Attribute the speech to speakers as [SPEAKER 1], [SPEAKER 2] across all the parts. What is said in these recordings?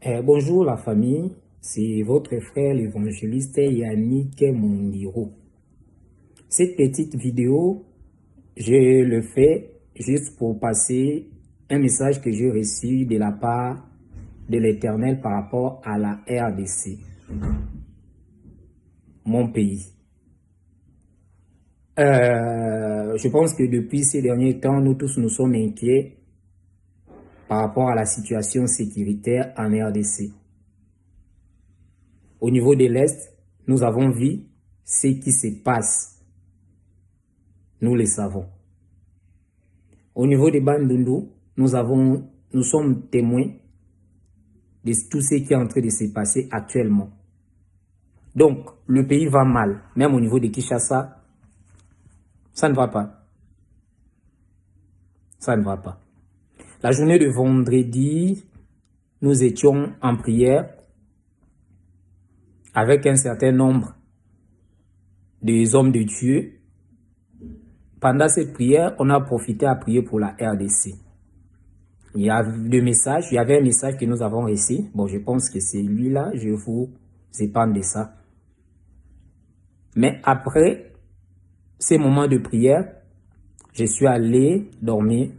[SPEAKER 1] Bonjour la famille, c'est votre frère l'évangéliste Yannick Mondiro. Cette petite vidéo, je le fais juste pour passer un message que j'ai reçu de la part de l'Éternel par rapport à la RDC, mon pays. Je pense que depuis ces derniers temps, nous tous nous sommes inquiets par rapport à la situation sécuritaire en RDC. Au niveau de l'Est, nous avons vu ce qui se passe. Nous le savons. Au niveau de Bandundu, nous sommes témoins de tout ce qui est en train de se passer actuellement. Donc, le pays va mal. Même au niveau de Kinshasa, ça ne va pas. Ça ne va pas. La journée de vendredi, nous étions en prière avec un certain nombre des hommes de Dieu. Pendant cette prière, on a profité à prier pour la RDC. Il y avait un message que nous avons reçu. Bon, je pense que c'est lui-là, je vous épargne de ça. Mais après ces moments de prière, je suis allé dormir.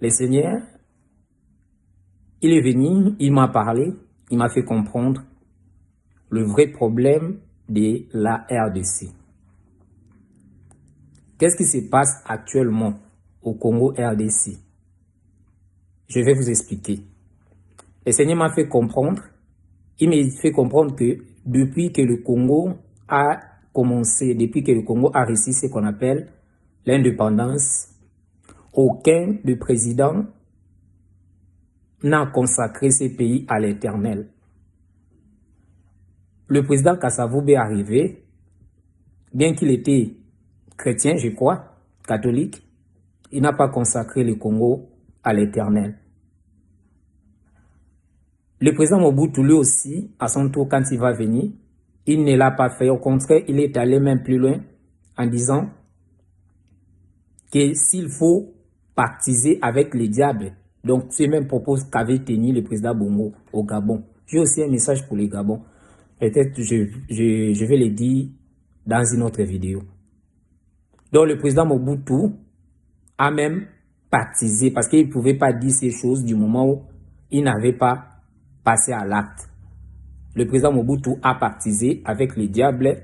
[SPEAKER 1] Le Seigneur, il est venu, il m'a parlé, il m'a fait comprendre le vrai problème de la RDC. Qu'est-ce qui se passe actuellement au Congo RDC? Je vais vous expliquer. Le Seigneur m'a fait comprendre, il m'a fait comprendre que depuis que le Congo a commencé, depuis que le Congo a réussi ce qu'on appelle l'indépendance, aucun de président n'a consacré ce pays à l'Éternel. Le président Kasavubu est arrivé, bien qu'il était chrétien, je crois, catholique, il n'a pas consacré le Congo à l'Éternel. Le président Mobutu, lui aussi, à son tour, quand il va venir, il ne l'a pas fait. Au contraire, il est allé même plus loin en disant que s'il faut pactiser avec les diables, donc c'est même propos qu'avait tenu le président Bongo au Gabon. J'ai aussi un message pour les Gabon. Peut-être je vais le dire dans une autre vidéo. Donc le président Mobutu a même pactisé parce qu'il ne pouvait pas dire ces choses du moment où il n'avait pas passé à l'acte. Le président Mobutu a pactisé avec les diables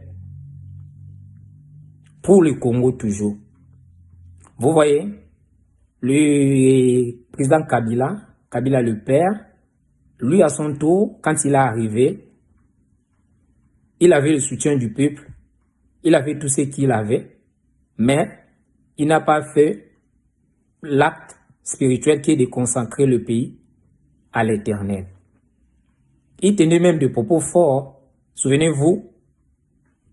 [SPEAKER 1] pour le Congo toujours. Vous voyez, le président Kabila le père, lui à son tour, quand il est arrivé, il avait le soutien du peuple, il avait tout ce qu'il avait, mais il n'a pas fait l'acte spirituel qui est de consacrer le pays à l'Éternel. Il tenait même des propos forts. Souvenez-vous,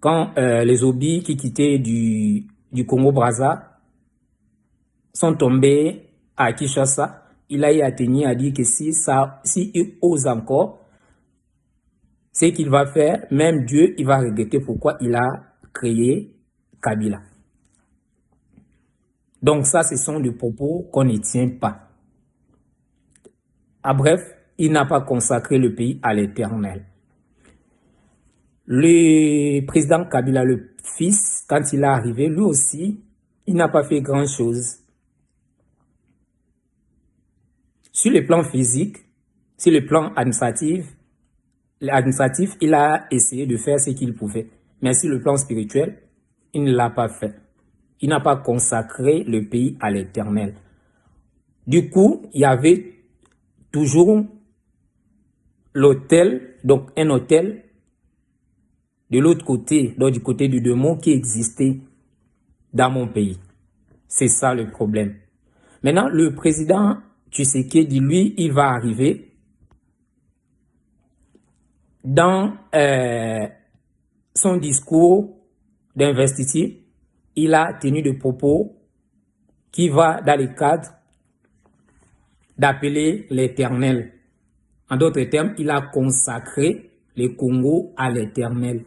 [SPEAKER 1] quand les Obi qui quittaient du Congo-Brazza sont tombés à Kinshasa, il a tenu à dire que si il ose encore, ce qu'il va faire, même Dieu, il va regretter pourquoi il a créé Kabila. Donc ça, ce sont des propos qu'on ne tient pas. Bref, il n'a pas consacré le pays à l'Éternel. Le président Kabila, le fils, quand il est arrivé, lui aussi, il n'a pas fait grand-chose. Sur le plan physique, sur le plan administratif, il a essayé de faire ce qu'il pouvait. Mais sur le plan spirituel, il ne l'a pas fait. Il n'a pas consacré le pays à l'Éternel. Du coup, il y avait toujours l'autel, donc un autel de l'autre côté, donc du côté du démon qui existait dans mon pays. C'est ça le problème. Maintenant, le président Tshisekedi, lui, il va arriver dans son discours d'investiture. Il a tenu des propos qui va dans le cadre d'appeler l'Éternel. En d'autres termes, il a consacré le Congo à l'Éternel.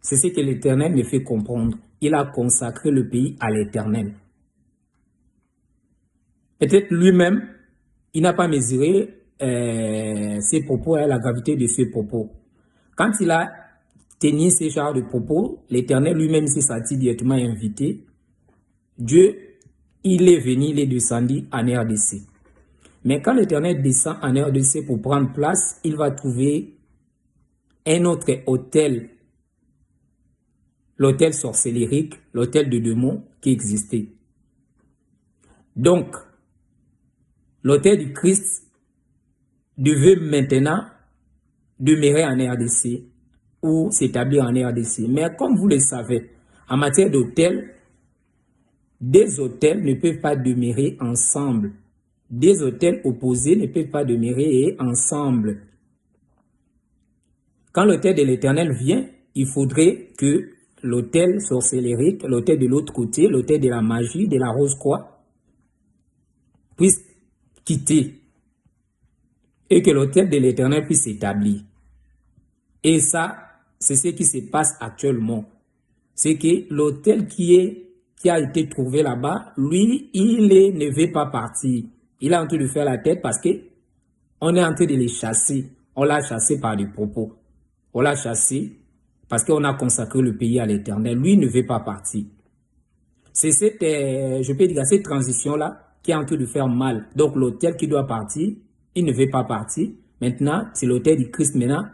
[SPEAKER 1] C'est ce que l'Éternel me fait comprendre. Il a consacré le pays à l'Éternel. Peut-être lui-même, il n'a pas mesuré ces propos, la gravité de ces propos. Quand il a tenu ces genres de propos, l'Éternel lui-même s'est senti directement invité. Dieu, il est venu, il est descendu en RDC. Mais quand l'Éternel descend en RDC pour prendre place, il va trouver un autre hôtel, l'hôtel sorcellérique, l'hôtel de démons qui existait. Donc, l'hôtel du Christ devait maintenant demeurer en RDC ou s'établir en RDC. Mais comme vous le savez, en matière d'hôtel, des hôtels ne peuvent pas demeurer ensemble. Des hôtels opposés ne peuvent pas demeurer ensemble. Quand l'hôtel de l'Éternel vient, il faudrait que l'hôtel sorcellérique, l'hôtel de l'autre côté, l'hôtel de la magie, de la rose-croix, puisse quitter et que l'hôtel de l'Éternel puisse s'établir. Et ça, c'est ce qui se passe actuellement. C'est que l'hôtel qui a été trouvé là-bas, lui, il ne veut pas partir. Il est en train de faire la tête parce qu'on est en train de les chasser. On l'a chassé par des propos. On l'a chassé parce qu'on a consacré le pays à l'Éternel. Lui ne veut pas partir. C'est cette, je peux dire, cette transition-là qui est en train de faire mal. Donc l'hôtel qui doit partir, il ne veut pas partir. Maintenant, c'est l'hôtel du Christ maintenant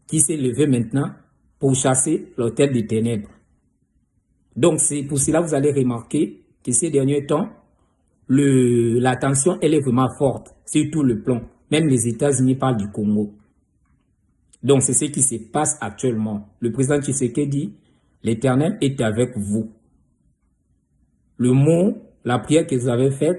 [SPEAKER 1] qui s'est levé maintenant pour chasser l'hôtel des ténèbres. Donc c'est pour cela que vous allez remarquer que ces derniers temps, la tension elle est vraiment forte sur tout le plan. Même les États-Unis parlent du Congo. Donc c'est ce qui se passe actuellement. Le président Tshisekedi dit, l'Éternel est avec vous. Le mot, la prière que vous avez faite,